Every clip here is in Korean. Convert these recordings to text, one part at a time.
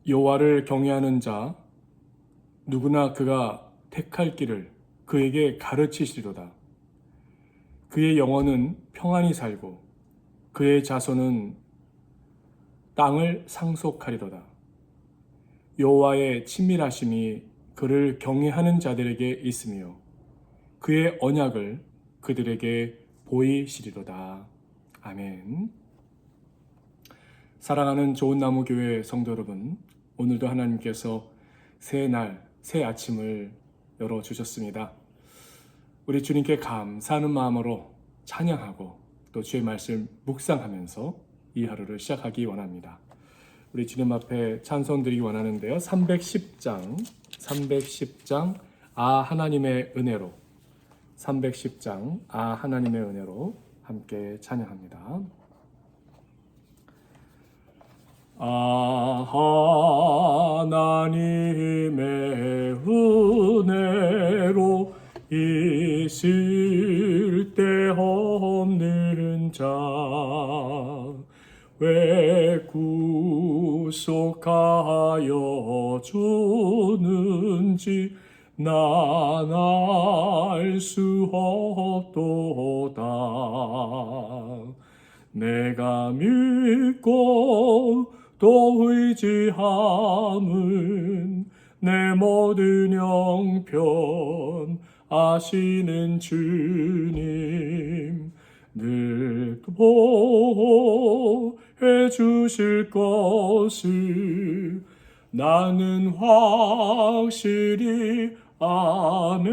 여호와를 경외하는 자 누구나 그가 택할 길을 그에게 가르치시리로다. 그의 영혼은 평안히 살고 그의 자손은 땅을 상속하리로다. 여호와의 친밀하심이 그를 경외하는 자들에게 있으며 그의 언약을 그들에게 보이시리로다. 아멘. 사랑하는 좋은나무 교회 성도 여러분, 오늘도 하나님께서 새 아침을 열어주셨습니다. 우리 주님께 감사하는 마음으로 찬양하고 또 주의 말씀 묵상하면서 이 하루를 시작하기 원합니다. 우리 주님 앞에 찬송 드리기 원하는데요. 310장 하나님의 은혜로 310장 하나님의 은혜로 함께 찬양합니다. 하나님의 은혜로 있을 데 없는 자 왜 구속하여 주는지 난 알 수 없도다. 내가 믿고 또 의지함은 내 모든 형편 아시는 주님 늘 보호해 주실 것을 나는 확실히 아네.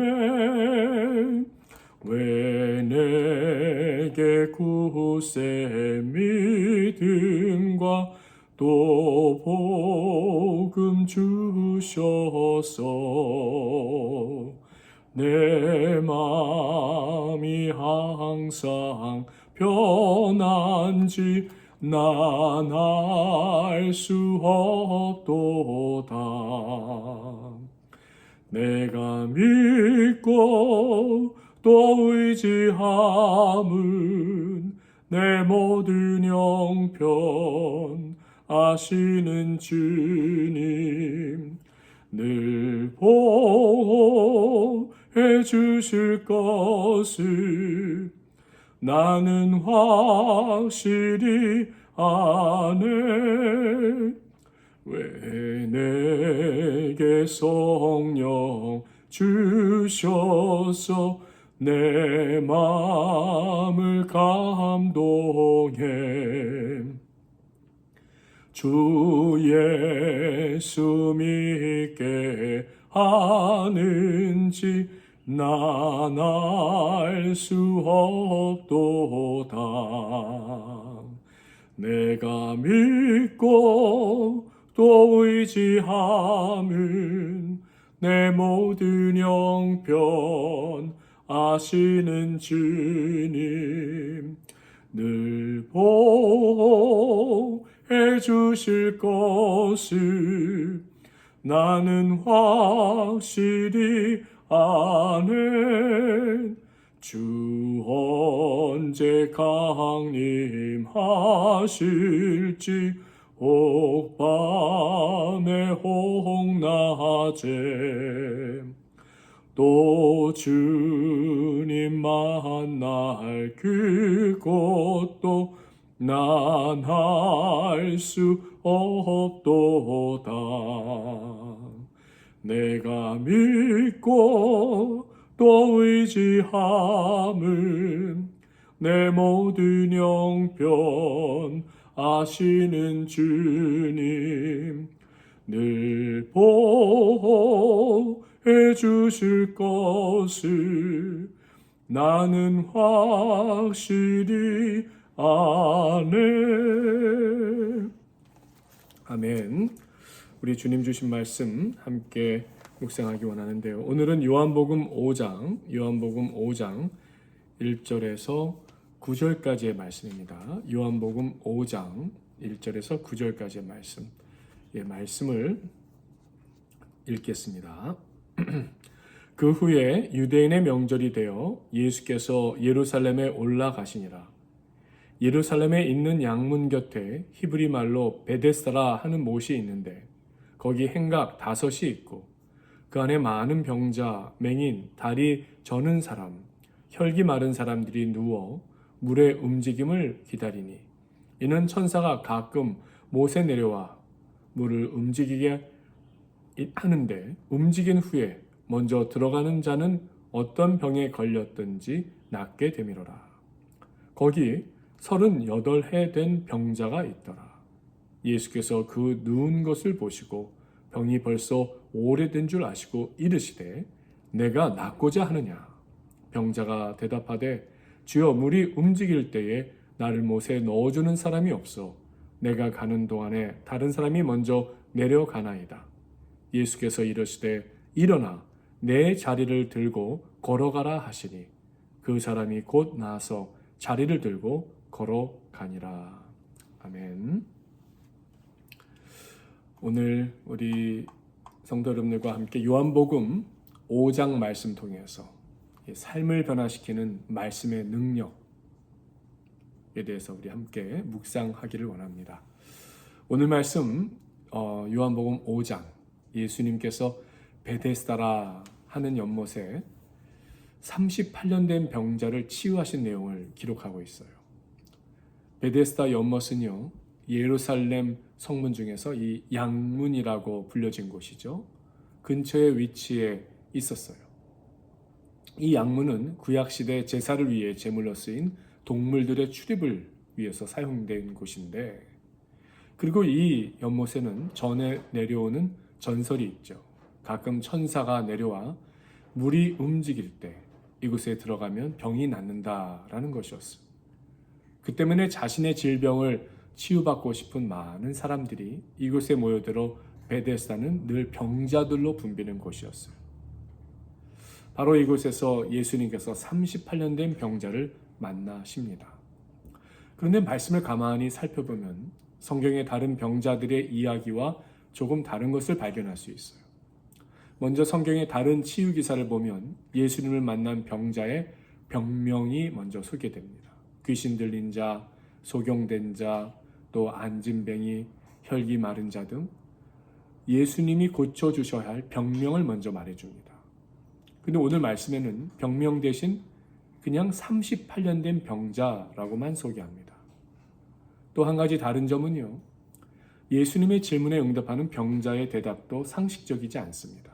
왜 내게 굳세 믿음과 또 복음 주셔서 내 마음이 항상 편한지 난 알 수 없도다. 내가 믿고 또 의지함은 내 모든 형편 아시는 주님 늘 보호해 주실 것을 나는 확실히 아네. 왜 내게 성령 주셔서 내 마음을 감동해 주 예수 믿게 하는지 난 알 수 없도다. 내가 믿고 또 의지함은 내 모든 형편 아시는 주님 늘 보호해 주실 것을 나는 확실히 아네. 주 언제 강림하실지 혹 밤에 혹 낮에 또 주님 만날 그것도 난 알 수 없도다. 내가 믿고 또 의지함은 내 모든 형편 아시는 주님 늘 보호해 주실 것을 나는 확실히 아네. 아멘. 우리 주님 주신 말씀 함께 묵상하기 원하는데요. 오늘은 요한복음 5장 1절에서 9절까지의 말씀입니다. 요한복음 5장 1절에서 9절까지의 말씀. 말씀을 읽겠습니다. 그 후에 유대인의 명절이 되어 예수께서 예루살렘에 올라가시니라. 예루살렘에 있는 양문 곁에 히브리 말로 베데스다라 하는 못이 있는데 거기 행각 5이 있고 그 안에 많은 병자, 맹인, 다리 저는 사람, 혈기 마른 사람들이 누워 물의 움직임을 기다리니 이는 천사가 가끔 못에 내려와 물을 움직이게 하는데 움직인 후에 먼저 들어가는 자는 어떤 병에 걸렸든지 낫게 되미로라. 거기 38해 된 병자가 있더라. 예수께서 그 누운 것을 보시고 병이 벌써 오래된 줄 아시고 이르시되 내가 낫고자 하느냐. 병자가 대답하되 주여 물이 움직일 때에 나를 못에 넣어주는 사람이 없어 내가 가는 동안에 다른 사람이 먼저 내려가나이다. 예수께서 이르시되 일어나 내 자리를 들고 걸어가라 하시니 그 사람이 곧 나아서 자리를 들고 걸어가니라. 아멘. 오늘 우리 성도 여러분들과 함께 요한복음 5장 말씀 통해서 삶을 변화시키는 말씀의 능력에 대해서 우리 함께 묵상하기를 원합니다. 오늘 말씀 요한복음 5장 예수님께서 베데스다라 하는 연못에 38년 된 병자를 치유하신 내용을 기록하고 있어요. 베데스다 연못은요, 예루살렘 성문 중에서 이 양문이라고 불려진 곳이죠. 근처에 위치해 있었어요. 이 양문은 구약시대 제사를 위해 제물로 쓰인 동물들의 출입을 위해서 사용된 곳인데, 그리고 이 연못에는 전에 내려오는 전설이 있죠. 가끔 천사가 내려와 물이 움직일 때 이곳에 들어가면 병이 낫는다라는 것이었어요. 그 때문에 자신의 질병을 치유받고 싶은 많은 사람들이 이곳에 모여들어 베데스다는 늘 병자들로 붐비는 곳이었어요. 바로 이곳에서 예수님께서 38년 된 병자를 만나십니다. 그런데 말씀을 가만히 살펴보면 성경의 다른 병자들의 이야기와 조금 다른 것을 발견할 수 있어요. 먼저 성경의 다른 치유 기사를 보면 예수님을 만난 병자의 병명이 먼저 소개됩니다. 귀신 들린 자, 소경된 자, 또 안진뱅이, 혈기 마른 자 등 예수님이 고쳐주셔야 할 병명을 먼저 말해줍니다. 근데 오늘 말씀에는 병명 대신 그냥 38년 된 병자라고만 소개합니다. 또 한 가지 다른 점은요, 예수님의 질문에 응답하는 병자의 대답도 상식적이지 않습니다.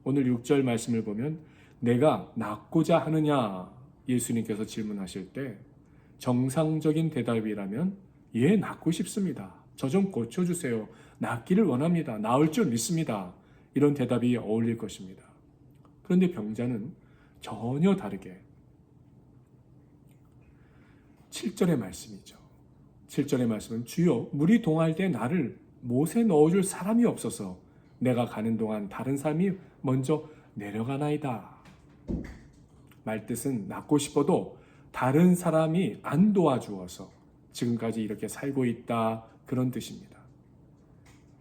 오늘 6절 말씀을 보면 내가 낫고자 하느냐 예수님께서 질문하실 때 정상적인 대답이라면 예, 낫고 싶습니다. 저 좀 고쳐주세요. 낫기를 원합니다. 나을 줄 믿습니다. 이런 대답이 어울릴 것입니다. 그런데 병자는 전혀 다르게 7절의 말씀이죠. 7절의 말씀은 주여 물이 동할 때 나를 못에 넣어줄 사람이 없어서 내가 가는 동안 다른 사람이 먼저 내려가나이다. 말뜻은 낫고 싶어도 다른 사람이 안 도와주어서 지금까지 이렇게 살고 있다, 그런 뜻입니다.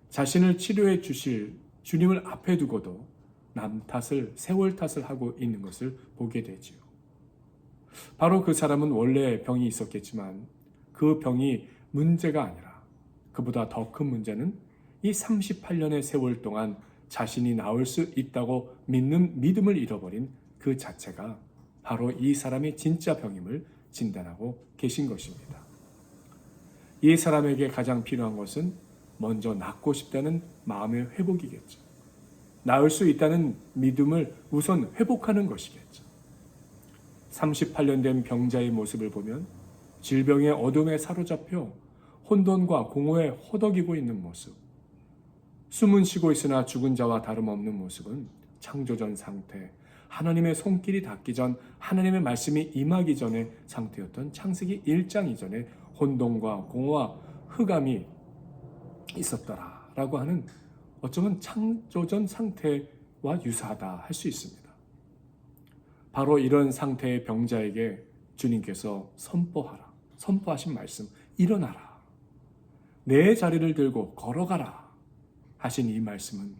자신을 치료해 주실 주님을 앞에 두고도 남 탓을, 세월 탓을 하고 있는 것을 보게 되지요. 바로 그 사람은 원래 병이 있었겠지만 그 병이 문제가 아니라 그보다 더 큰 문제는 이 38년의 세월 동안 자신이 나을 수 있다고 믿는 믿음을 잃어버린 그 자체가 바로 이 사람의 진짜 병임을 진단하고 계신 것입니다. 이 사람에게 가장 필요한 것은 먼저 낫고 싶다는 마음의 회복이겠죠. 나을 수 있다는 믿음을 우선 회복하는 것이겠죠. 38년 된 병자의 모습을 보면 질병의 어둠에 사로잡혀 혼돈과 공허에 허덕이고 있는 모습, 숨은 쉬고 있으나 죽은 자와 다름없는 모습은 창조전 상태, 하나님의 손길이 닿기 전, 하나님의 말씀이 임하기 전의 상태였던 창세기 1장 이전에 혼돈과 공허와 흑암이 있었더라라고 하는 어쩌면 창조전 상태와 유사하다 할 수 있습니다. 바로 이런 상태의 병자에게 주님께서 선포하신 말씀, 일어나라, 내 자리를 들고 걸어가라 하신 이 말씀은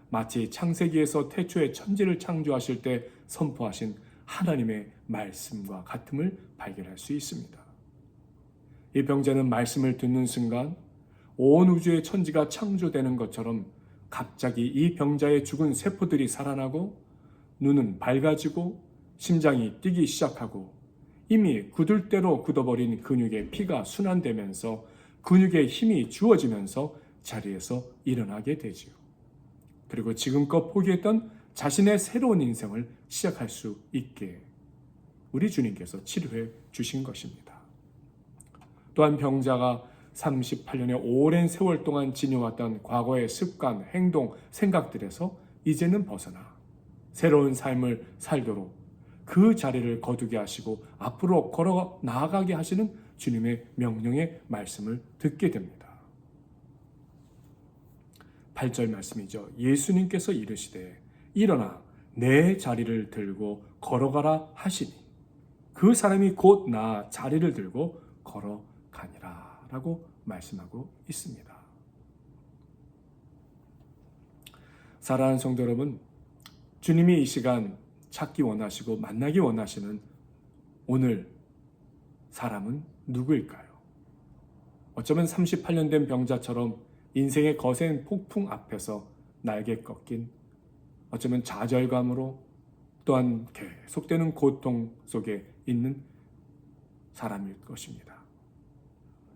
마치 창세기에서 태초에 천지를 창조하실 때 선포하신 하나님의 말씀과 같음을 발견할 수 있습니다. 이 병자는 말씀을 듣는 순간 온 우주의 천지가 창조되는 것처럼 갑자기 이 병자의 죽은 세포들이 살아나고 눈은 밝아지고 심장이 뛰기 시작하고 이미 굳을 대로 굳어버린 근육의 피가 순환되면서 근육에 힘이 주어지면서 자리에서 일어나게 되지요. 그리고 지금껏 포기했던 자신의 새로운 인생을 시작할 수 있게 우리 주님께서 치료해 주신 것입니다. 또한 병자가 38년의 오랜 세월 동안 지녀왔던 과거의 습관, 행동, 생각들에서 이제는 벗어나 새로운 삶을 살도록 그 자리를 거두게 하시고 앞으로 걸어 나아가게 하시는 주님의 명령의 말씀을 듣게 됩니다. 8절 말씀이죠. 예수님께서 이르시되 일어나 내 자리를 들고 걸어가라 하시니 그 사람이 곧 나 자리를 들고 걸어가니라 라고 말씀하고 있습니다. 사랑하는 성도 여러분, 주님이 이 시간 찾기 원하시고 만나기 원하시는 오늘 사람은 누구일까요? 어쩌면 38년 된 병자처럼 인생의 거센 폭풍 앞에서 날개 꺾인, 어쩌면 좌절감으로 또한 계속되는 고통 속에 있는 사람일 것입니다.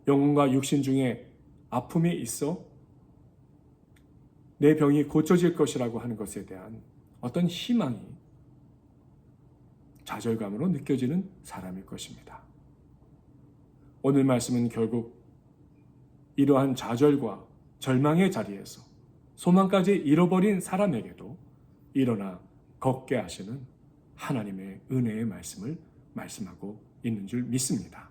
영혼과 육신 중에 아픔이 있어 내 병이 고쳐질 것이라고 하는 것에 대한 어떤 희망이 좌절감으로 느껴지는 사람일 것입니다. 오늘 말씀은 결국 이러한 좌절과 절망의 자리에서 소망까지 잃어버린 사람에게도 일어나 걷게 하시는 하나님의 은혜의 말씀을 말씀하고 있는 줄 믿습니다.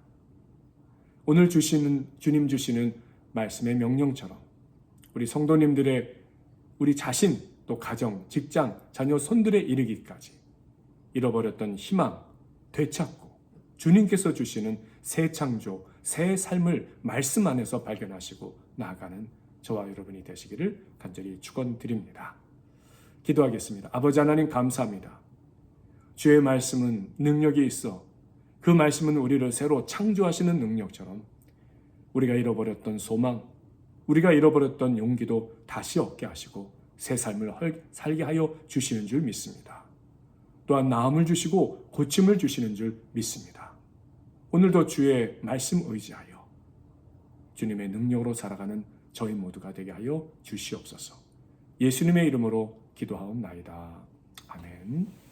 오늘 주님 주시는 말씀의 명령처럼 우리 성도님들의 우리 자신 또 가정, 직장, 자녀 손들에 이르기까지 잃어버렸던 희망 되찾고 주님께서 주시는 새 창조, 새 삶을 말씀 안에서 발견하시고 나아가는 저와 여러분이 되시기를 간절히 축원드립니다. 기도하겠습니다. 아버지 하나님 감사합니다. 주의 말씀은 능력이 있어 그 말씀은 우리를 새로 창조하시는 능력처럼 우리가 잃어버렸던 소망, 우리가 잃어버렸던 용기도 다시 얻게 하시고 새 삶을 살게 하여 주시는 줄 믿습니다. 또한 나음을 주시고 고침을 주시는 줄 믿습니다. 오늘도 주의 말씀 의지하여 주님의 능력으로 살아가는 저희 모두가 되게 하여 주시옵소서. 예수님의 이름으로 기도하옵나이다. 아멘.